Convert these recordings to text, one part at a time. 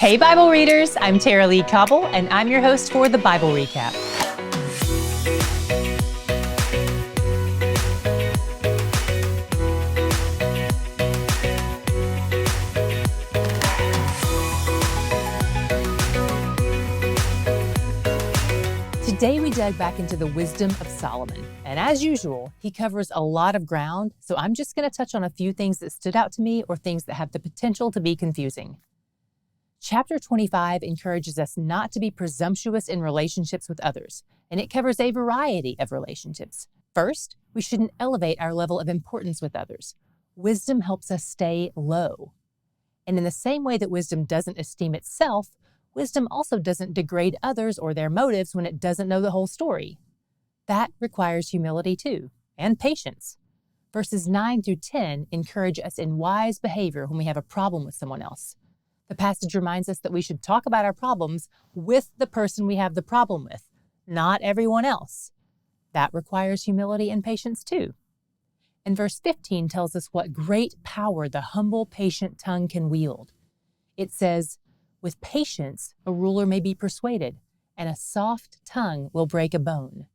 Hey Bible readers, I'm Tara Lee Cobble, and I'm your host for the Bible Recap. Today we dug back into the wisdom of Solomon, and as usual, he covers a lot of ground, so I'm just going to touch on a few things that stood out to me or things that have the potential to be confusing. Chapter 25 encourages us not to be presumptuous in relationships with others, and it covers a variety of relationships. First, we shouldn't elevate our level of importance with others. Wisdom helps us stay low. And in the same way that wisdom doesn't esteem itself, wisdom also doesn't degrade others or their motives when it doesn't know the whole story. That requires humility too, and patience. Verses 9 through 10 encourage us in wise behavior when we have a problem with someone else. The passage reminds us that we should talk about our problems with the person we have the problem with, not everyone else. That requires humility and patience too. And verse 15 tells us what great power the humble, patient tongue can wield. It says, "With patience, a ruler may be persuaded, and a soft tongue will break a bone."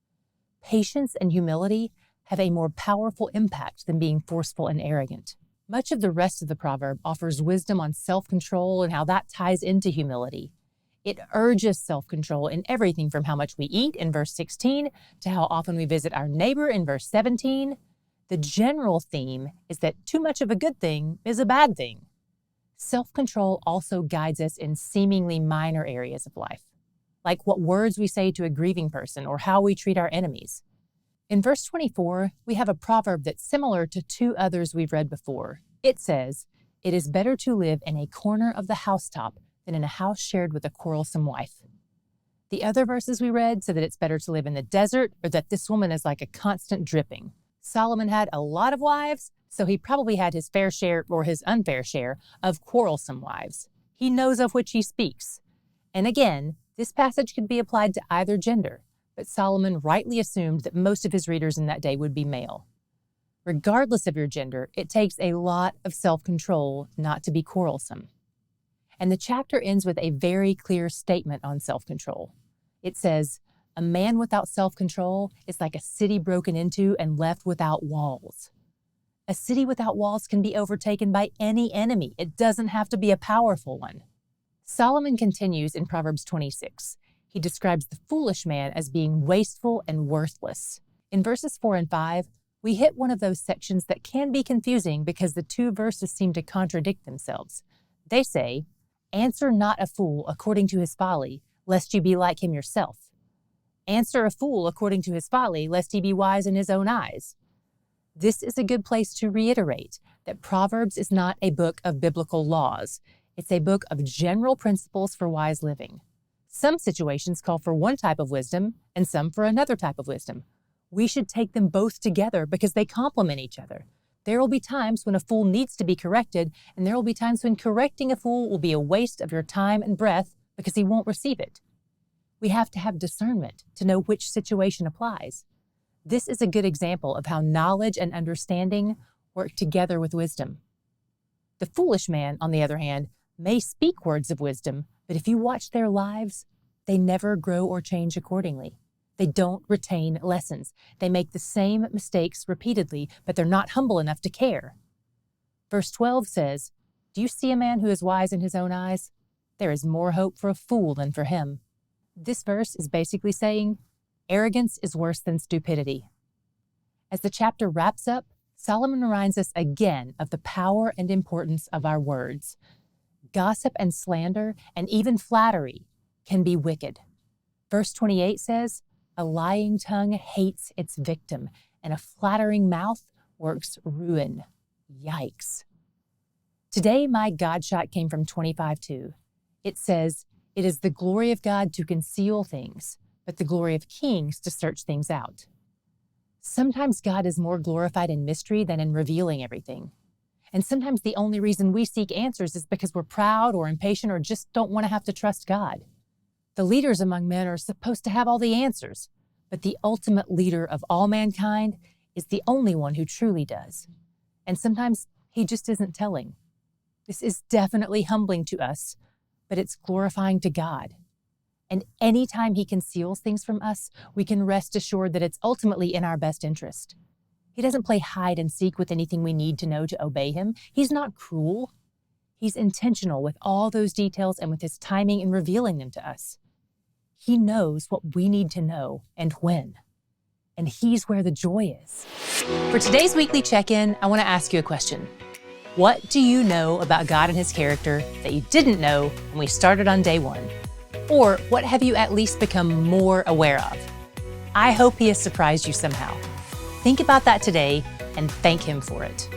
Patience and humility have a more powerful impact than being forceful and arrogant. Much of the rest of the proverb offers wisdom on self-control and how that ties into humility. It urges self-control in everything from how much we eat in verse 16 to how often we visit our neighbor in verse 17. The general theme is that too much of a good thing is a bad thing. Self-control also guides us in seemingly minor areas of life, like what words we say to a grieving person or how we treat our enemies. In verse 24, we have a proverb that's similar to two others we've read before. It says, "It is better to live in a corner of the housetop than in a house shared with a quarrelsome wife." The other verses we read said that it's better to live in the desert or that this woman is like a constant dripping. Solomon had a lot of wives, so he probably had his fair share or his unfair share of quarrelsome wives. He knows of which he speaks. And again, this passage could be applied to either gender, but Solomon rightly assumed that most of his readers in that day would be male. Regardless of your gender, it takes a lot of self-control not to be quarrelsome. And the chapter ends with a very clear statement on self-control. It says, "A man without self-control is like a city broken into and left without walls." A city without walls can be overtaken by any enemy. It doesn't have to be a powerful one. Solomon continues in Proverbs 26. He describes the foolish man as being wasteful and worthless. In verses 4 and 5, we hit one of those sections that can be confusing because the two verses seem to contradict themselves. They say, "Answer not a fool according to his folly, lest you be like him yourself. Answer a fool according to his folly, lest he be wise in his own eyes." This is a good place to reiterate that Proverbs is not a book of biblical laws. It's a book of general principles for wise living. Some situations call for one type of wisdom and some for another type of wisdom. We should take them both together because they complement each other. There will be times when a fool needs to be corrected, and there will be times when correcting a fool will be a waste of your time and breath because he won't receive it. We have to have discernment to know which situation applies. This is a good example of how knowledge and understanding work together with wisdom. The foolish man, on the other hand, may speak words of wisdom, but if you watch their lives, they never grow or change accordingly. They don't retain lessons. They make the same mistakes repeatedly, but they're not humble enough to care. Verse 12 says, "Do you see a man who is wise in his own eyes? There is more hope for a fool than for him." This verse is basically saying, arrogance is worse than stupidity. As the chapter wraps up, Solomon reminds us again of the power and importance of our words. Gossip and slander, and even flattery, can be wicked. Verse 28 says, "A lying tongue hates its victim, and a flattering mouth works ruin." Yikes. Today, my God shot came from 25:2. It says, "It is the glory of God to conceal things, but the glory of kings to search things out." Sometimes God is more glorified in mystery than in revealing everything. And sometimes the only reason we seek answers is because we're proud or impatient or just don't want to have to trust God. The leaders among men are supposed to have all the answers, but the ultimate leader of all mankind is the only one who truly does. And sometimes he just isn't telling. This is definitely humbling to us, but it's glorifying to God. And anytime He conceals things from us, we can rest assured that it's ultimately in our best interest. He doesn't play hide and seek with anything we need to know to obey Him. He's not cruel. He's intentional with all those details and with His timing in revealing them to us. He knows what we need to know and when. And He's where the joy is. For today's weekly check-in, I want to ask you a question. What do you know about God and His character that you didn't know when we started on day one? Or what have you at least become more aware of? I hope He has surprised you somehow. Think about that today and thank Him for it.